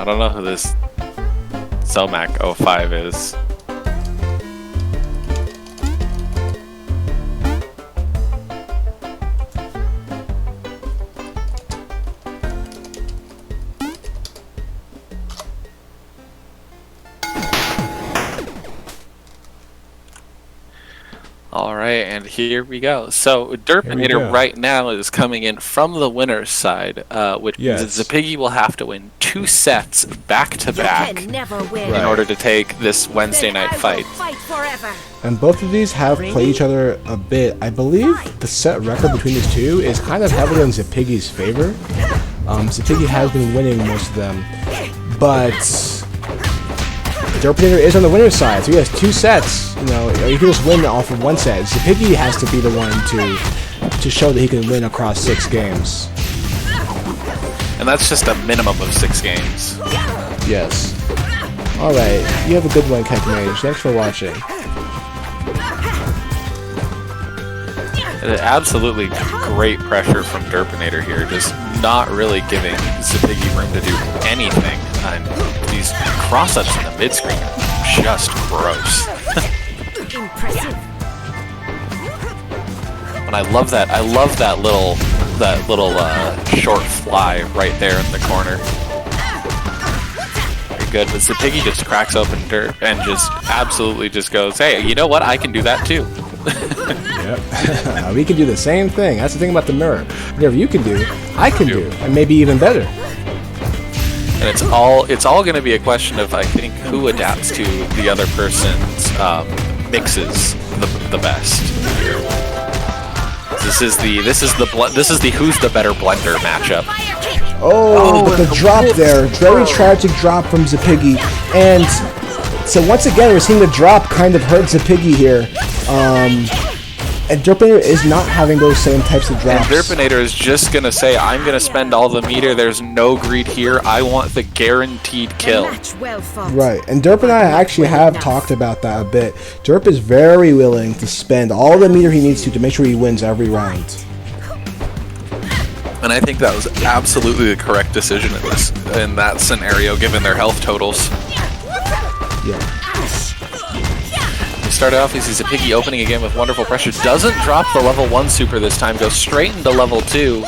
I don't know who this Zomac 05 is. All right, and here we go. So Derpinator right now is coming in from the winner's side, which means thezippiggy will have to win 2 sets back to back in order to take this Wednesday night fight. And both of these have played each other a bit. I believe the set record between these two is kind of heavily in thezippiggy's favor. thezippiggy has been winning most of them, but Derpinator is on the winner's side, so he has 2 sets. You know, you can just win off of 1 set. thezippiggy has to be the one to show that he can win across 6 games. And that's just a minimum of 6 games. Yes. Alright, you have a good one, Mage. Thanks for watching. Absolutely great pressure from Derpinator here, just not really giving thezippiggy room to do anything. And these cross-ups in the mid-screen are just gross. Impressive. And I love that little short fly right there in the corner. Very good, but thezippiggy just cracks open Derp and just absolutely just goes, hey, you know what? I can do that too. Yep. We can do the same thing. That's the thing about the mirror. Whatever you can do, I can do, and maybe even better. And it's all going to be a question of, I think, who adapts to the other person's mixes the best here. This is the who's the better blender matchup. Oh, but the drop there, very tragic drop from thezippiggy, and so once again we're seeing the drop kind of hurt thezippiggy here. And Derpinator is not having those same types of drops. And Derpinator is just going to say, I'm going to spend all the meter, there's no greed here, I want the guaranteed kill. Right, and Derp and I actually have talked about that a bit. Derp is very willing to spend all the meter he needs to make sure he wins every round. And I think that was absolutely the correct decision in that scenario, given their health totals. Yeah. Started off as thezippiggy opening again with wonderful pressure. Doesn't drop the level 1 super this time. Goes straight into level 2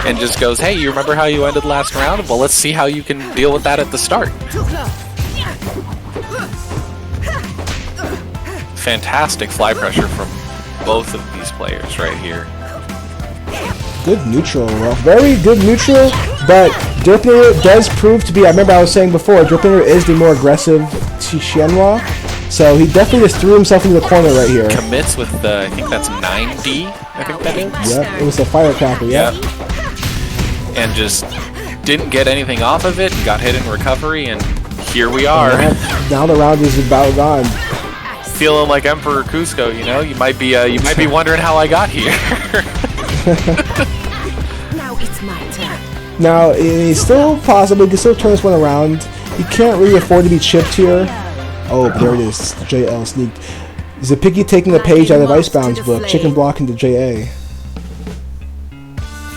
and just goes, hey, you remember how you ended last round? Well, let's see how you can deal with that at the start. Fantastic fly pressure from both of these players right here. Good neutral, very good neutral, but Derpinator does prove to be, I remember I was saying before, Derpinator is the more aggressive Tianhua. So he definitely just threw himself into the corner right here. Commits with the, I think that's 9D, I think that is. Yep, it was the firecracker, yeah. And just didn't get anything off of it, got hit in recovery, and here we are. Now the round is about gone. Feeling like Emperor Cusco, you know? You might be wondering how I got here. Now it's my turn. Now, it's still possible, he can still turn this one around. He can't really afford to be chipped here. Oh, there it is. JL sneaked. thezippiggy taking the page out of Icebound's book. Chicken block into JA.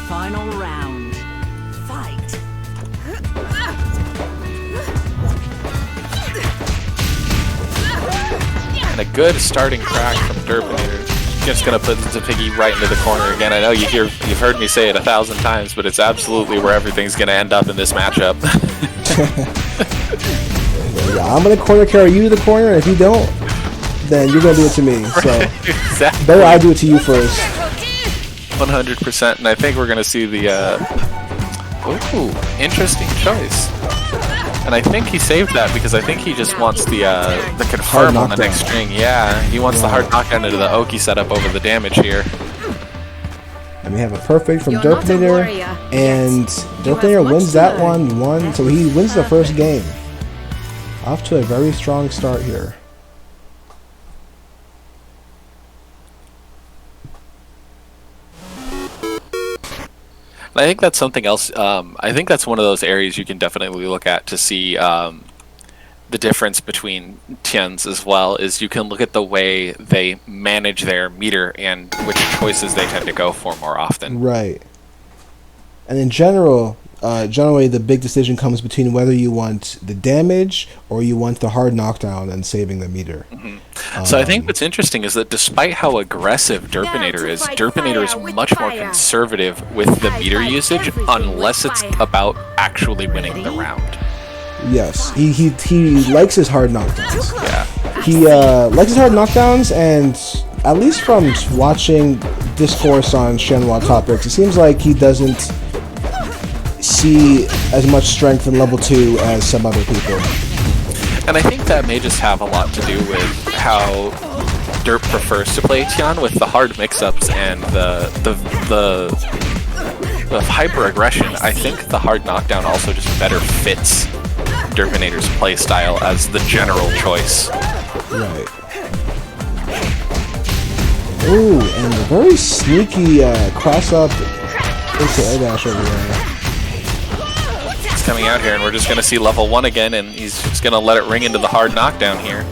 Final round. Fight. And a good starting crack from Derpinator. Just gonna put thezippiggy right into the corner again. I know you've heard me say it 1,000 times, but it's absolutely where everything's gonna end up in this matchup. I'm gonna corner carry you to the corner, and if you don't, then you're gonna do it to me. So exactly. Better I do it to you first. 100%, and I think we're gonna see the ooh, interesting choice. And I think he saved that because I think he just wants the confirm on the next string. Yeah, he wants the hard knockdown into the Oki setup over the damage here. And we have a perfect from Derpinator, and Derpinator wins that one, so he wins the first game. Off to a very strong start here. I think that's something else. I think that's one of those areas you can definitely look at to see the difference between Tians as well. Is you can look at the way they manage their meter and which choices they tend to go for more often. Right. And in general, generally the big decision comes between whether you want the damage or you want the hard knockdown and saving the meter. So I think what's interesting is that despite how aggressive Derpinator is, Derpinator is much more conservative with the meter usage unless it's about actually winning the round. Yes, he likes his hard knockdowns. Yeah. He likes his hard knockdowns, and at least from watching discourse on Shenhua topics, it seems like he doesn't see as much strength in level 2 as some other people. And I think that may just have a lot to do with how Derp prefers to play Tian with the hard mix-ups and the hyper aggression. I think the hard knockdown also just better fits Derpinator's playstyle as the general choice. Right. Ooh, and a very sneaky cross-up into air dash over there. He's coming out here, and we're just going to see level 1 again, and he's just going to let it ring into the hard knockdown here.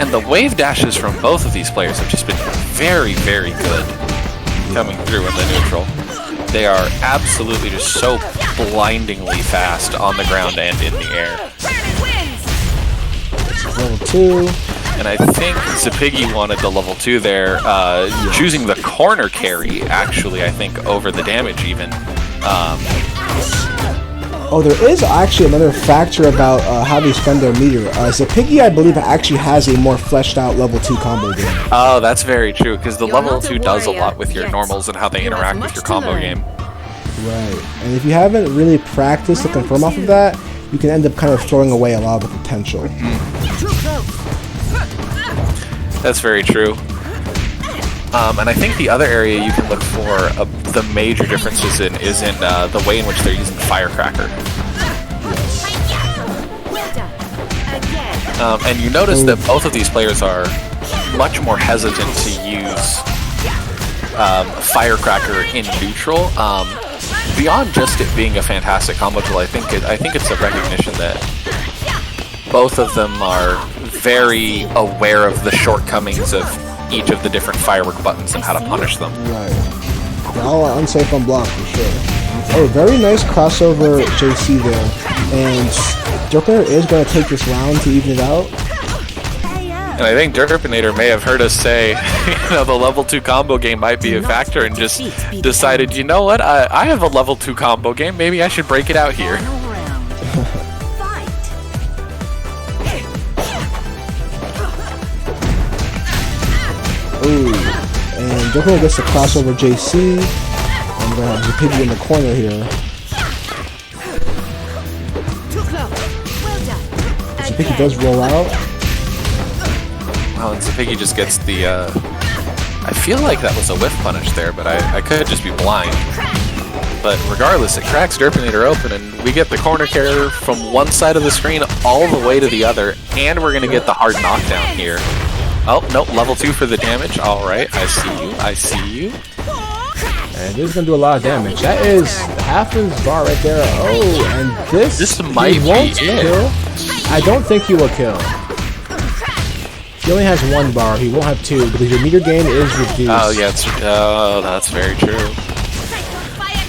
And the wave dashes from both of these players have just been very, very good coming through in the neutral. They are absolutely just so blindingly fast on the ground and in the air. Level 2. And I think thezippiggy wanted the level 2 there, choosing the corner carry, actually, I think, over the damage even. Oh, there is actually another factor about how they spend their meter. thezippiggy, I believe, actually has a more fleshed out level 2 combo game. Oh, that's very true, because the level 2 does a lot with your normals and how they interact with your combo game. Right, and if you haven't really practiced to confirm off of that, you can end up kind of throwing away a lot of the potential. That's very true. And I think the other area you can look for the major differences in is in the way in which they're using Firecracker. And you notice that both of these players are much more hesitant to use Firecracker in neutral. Beyond just it being a fantastic combo tool, I think it's a recognition that both of them are very aware of the shortcomings of each of the different firework buttons and how to punish them. Right. They're all unsafe on block for sure. Oh, very nice crossover JC there. And Derpinator is going to take this round to even it out. And I think Derpinator may have heard us say, the level 2 combo game might be a factor, and just decided, you know what, I have a level 2 combo game, maybe I should break it out here. Ooh, and Derpinator gets the crossover JC. And we're going to have thezippiggy in the corner here. thezippiggy does roll out. Well, and thezippiggy just gets the, I feel like that was a whiff punish there, but I could just be blind. But regardless, it cracks Derpinator open, and we get the corner carrier from one side of the screen all the way to the other, and we're going to get the hard knockdown here. Oh, nope, level 2 for the damage. Alright, I see you. And this is going to do a lot of damage. That is Halfman's bar right there. Oh, and this might won't be kill. I don't think he will kill. He only has 1 bar. He won't have 2 because your meter gain is reduced. Oh, yeah, that's very true.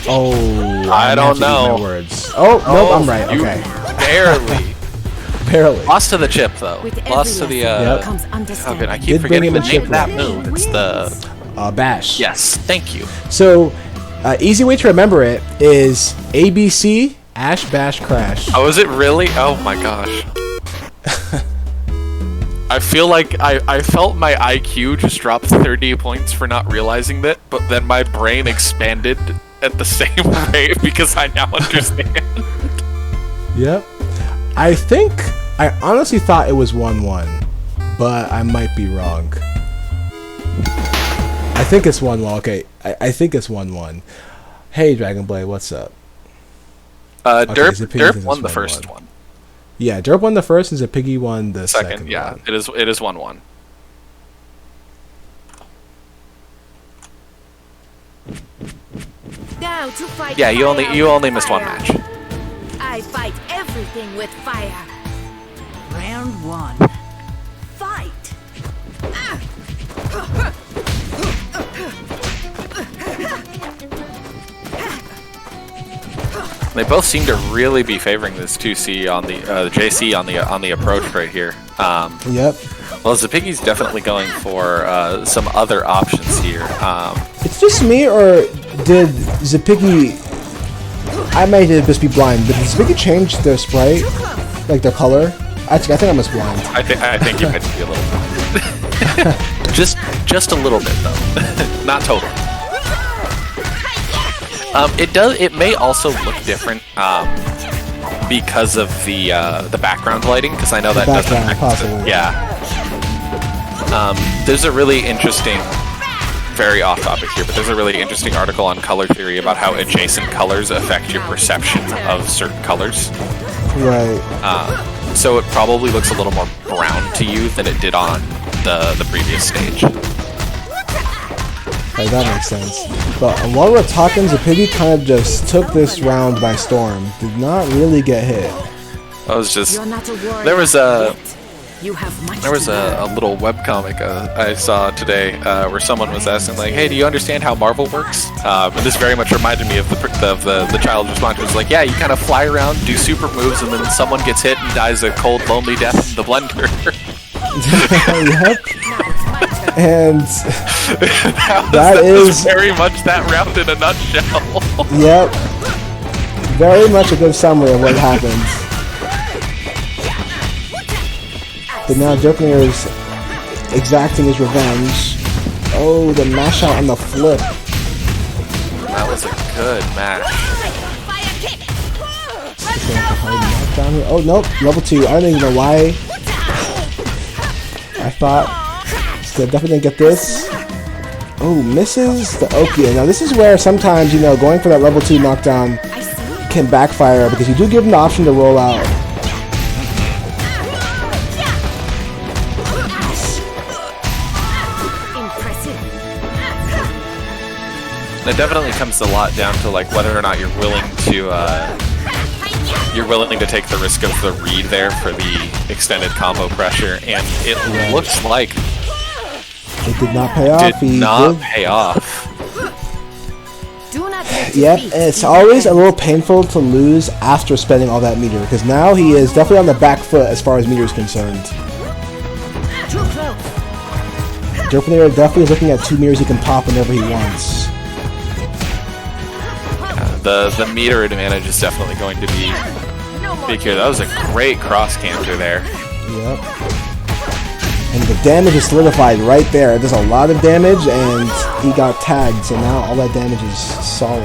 Oh, I don't know. My words. Oh, nope, I'm right. Okay. Barely. Lost to the chip, though. Lost to the, okay, I keep forgetting the name of that move. It's the... bash. Yes, thank you. So, easy way to remember it is ABC, Ash, Bash, Crash. Oh, is it really? Oh my gosh. I feel like I felt my IQ just drop 30 points for not realizing that, but then my brain expanded at the same rate because I now understand. Yep. I honestly thought it was 1-1, but I might be wrong. I think it's 1-1. Okay, I think it's 1-1. Hey, Dragon Blade, what's up? Derp won the first one. Yeah, Derp won the first, and thezippiggy won the second yeah, one. it is 1-1. Now to fight Yeah, you fire only with missed 1 fire. match. I fight everything with fire. Round 1. Fight. They both seem to really be favoring this 2C on the JC on the approach right here. Yep. Well, Zippiggy's definitely going for some other options here. It's just me, or did Zippiggy... I might just be blind, but did Zippiggy change their sprite? Like their color? Actually, I think I was blind. I think you might be a little bit. just a little bit though, not totally. It may also look different because of the background lighting, because I know that doesn't. Possibly. Yeah. There's a really interesting, very off topic here, but there's a really interesting article on color theory about how adjacent colors affect your perception of certain colors. Right. So it probably looks a little more brown to you than it did on the previous stage. Right, that makes sense. But while we're talking, Zippiggy kind of just took this round by storm. Did not really get hit. I was just... There was a little webcomic I saw today where someone was asking, like, hey, do you understand how Marvel works? And this very much reminded me of the child response. It was like, yeah, you kind of fly around, do super moves, and then someone gets hit and dies a cold, lonely death in the blender. Yep. And that is very much that round in a nutshell. Yep. Very much a good summary of what happened. But now Derpinator is exacting his revenge. Oh, the mash out on the flip. That was a good match. Oh, nope. Level 2. I don't even know why. I thought so definitely get this. Oh, misses the Okia. Now this is where sometimes, you know, going for that level 2 knockdown can backfire because you do give him the option to roll out. It definitely comes a lot down to like whether or not you're willing to take the risk of the read there for the extended combo pressure, and it looks like it did not pay off. Pay off. Yep, it's always a little painful to lose after spending all that meter, because now he is definitely on the back foot as far as meter is concerned. Derpinator definitely is looking at 2 meters he can pop whenever he wants. The meter advantage is definitely going to be big here. That was a great cross canter there. Yep. And the damage is solidified right there. It does a lot of damage, and he got tagged, so now all that damage is solid.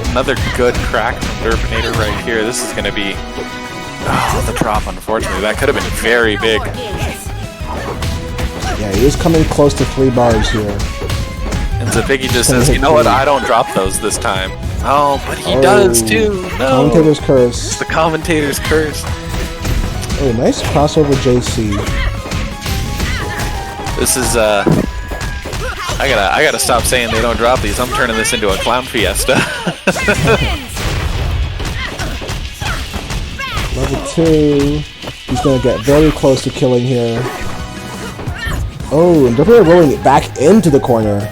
Another good crack from Derpinator right here. This is going to be... Oh, the drop, unfortunately. That could have been very big. Yeah, he is coming close to 3 bars here. And Zippiggy just says, you know what, I don't drop those this time. Oh, but he does too. No. Commentator's curse. It's the commentator's curse. Oh, nice crossover JC. This is I gotta stop saying they don't drop these. I'm turning this into a clown fiesta. Level 2. He's gonna get very close to killing here. Oh, and Derpinator rolling it back into the corner.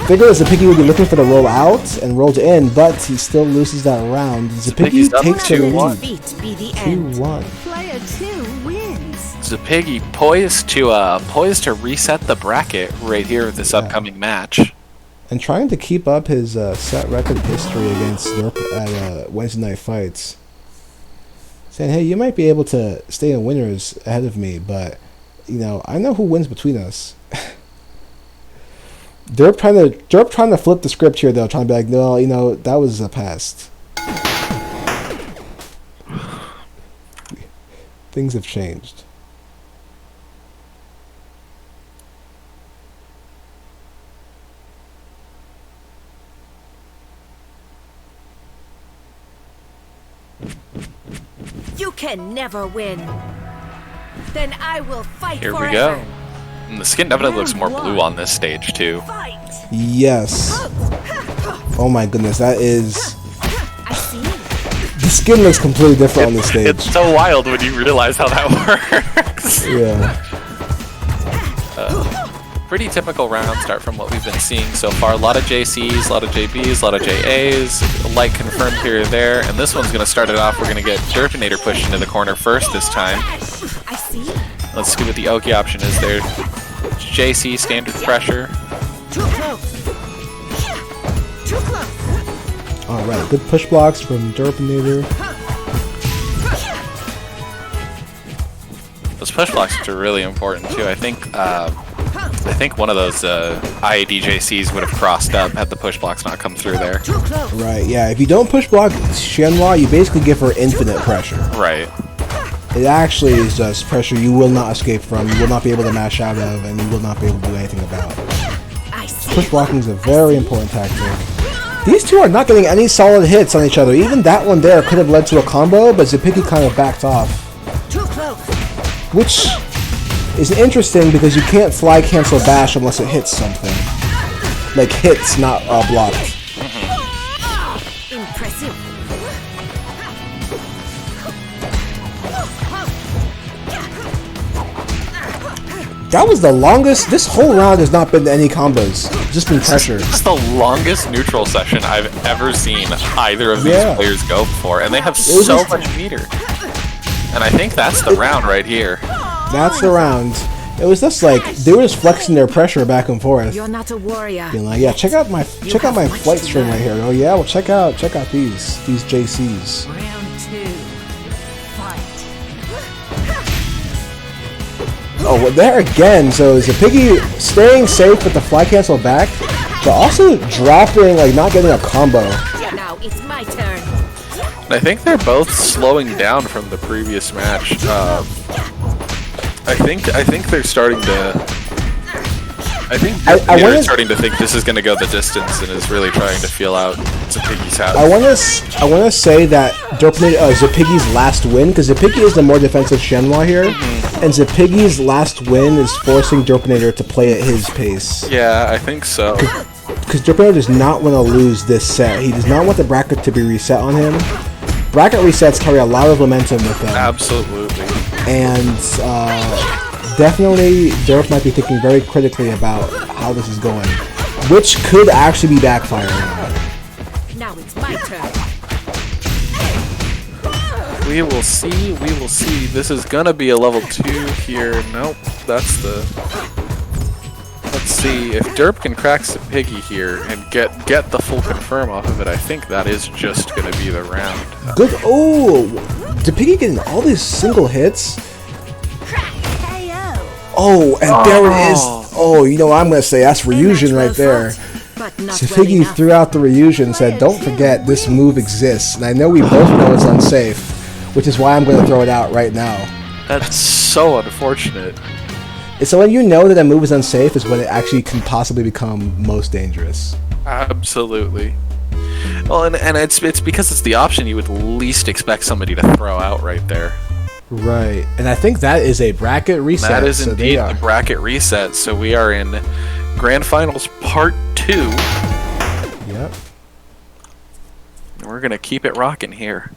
Figured Zippiggy would be looking for the roll out and rolled in, but he still loses that round. Zippiggy takes the lead. 2-1. Player 2 wins. Zippiggy poised to reset the bracket right here with this upcoming match. And trying to keep up his set record history against Derp at Wednesday Night Fights. Saying, hey, you might be able to stay in winners ahead of me, but, you know, I know who wins between us. Derp trying to flip the script here, though, trying to be like, no, you know, that was a past. Things have changed. You can never win. Then I will fight Here forever. we go. And the skin definitely looks more blue on this stage, too. Yes. Oh my goodness, that is... I see. The skin looks completely different on this stage. It's so wild when you realize how that works. Yeah. pretty typical round start from what we've been seeing so far. A lot of JCs, a lot of JBs, a lot of JAs, light confirmed here or there, and this one's going to start it off. We're going to get Derpinator pushed into the corner first this time. I see. Let's see what the Oki option is there. JC, standard pressure. Too close. Too close. Alright, good push blocks from Derpinator. Those push blocks are really important too. I think one of those IADJCs would have crossed up had the push blocks not come through there. Right, yeah. If you don't push block Shenhua, you basically give her infinite pressure. Right. It actually is just pressure you will not escape from, you will not be able to mash out of, and you will not be able to do anything about. Push blocking is a very important tactic. These two are not getting any solid hits on each other. Even that one there could have led to a combo, but Zippiggy kind of backed off. Which is interesting because you can't fly cancel bash unless it hits something. Like hits, not blocked. Impressive. That was the longest. This whole round has not been any combos. Just been pressure. This is the longest neutral session I've ever seen either of these players go for, and they have so much meter. And I think that's the round right here. That's the round. It was just like they were just flexing their pressure back and forth. You're not a warrior. Being like, yeah, check out my flight string right here. Oh yeah, well check out these JCs. Round 2. Fight. Oh, well, there again. So Zippiggy staying safe with the fly cancel back, but also dropping, like not getting a combo. Now it's my turn. I think they're both slowing down from the previous match. I think they're starting to. I think they're starting to think this is going to go the distance and is really trying to feel out Zippiggy's house. I want to say that Zippiggy's last win, because Zippiggy is the more defensive Shenhua here, and Zippiggy's last win is forcing Derpinator to play at his pace. Yeah, I think so. Because Derpinator does not want to lose this set. He does not want the bracket to be reset on him. Bracket resets carry a lot of momentum with them. Absolutely. And definitely Derp might be thinking very critically about how this is going, which could actually be backfiring. Now it's my turn. We will see. We will see. This is gonna be a level 2 here. Nope, that's the. Let's see if Derp can crack Zippiggy here and get the full confirm off of it. I think that is just gonna be the round. Good. Oh, Zippiggy getting all these single hits. Oh, and there it is. Oh, you know what I'm gonna say? That's Ryujin right there. Zippiggy threw out the Ryujin and said, "Don't forget this move exists." And I know we both know it's unsafe, which is why I'm gonna throw it out right now. That's so unfortunate. So when you know that a move is unsafe is when it actually can possibly become most dangerous. Absolutely. Well, and it's because it's the option you would least expect somebody to throw out right there. Right, and I think that is a bracket reset. That is indeed the bracket reset. So we are in Grand Finals Part 2. Yep. We're gonna keep it rocking here.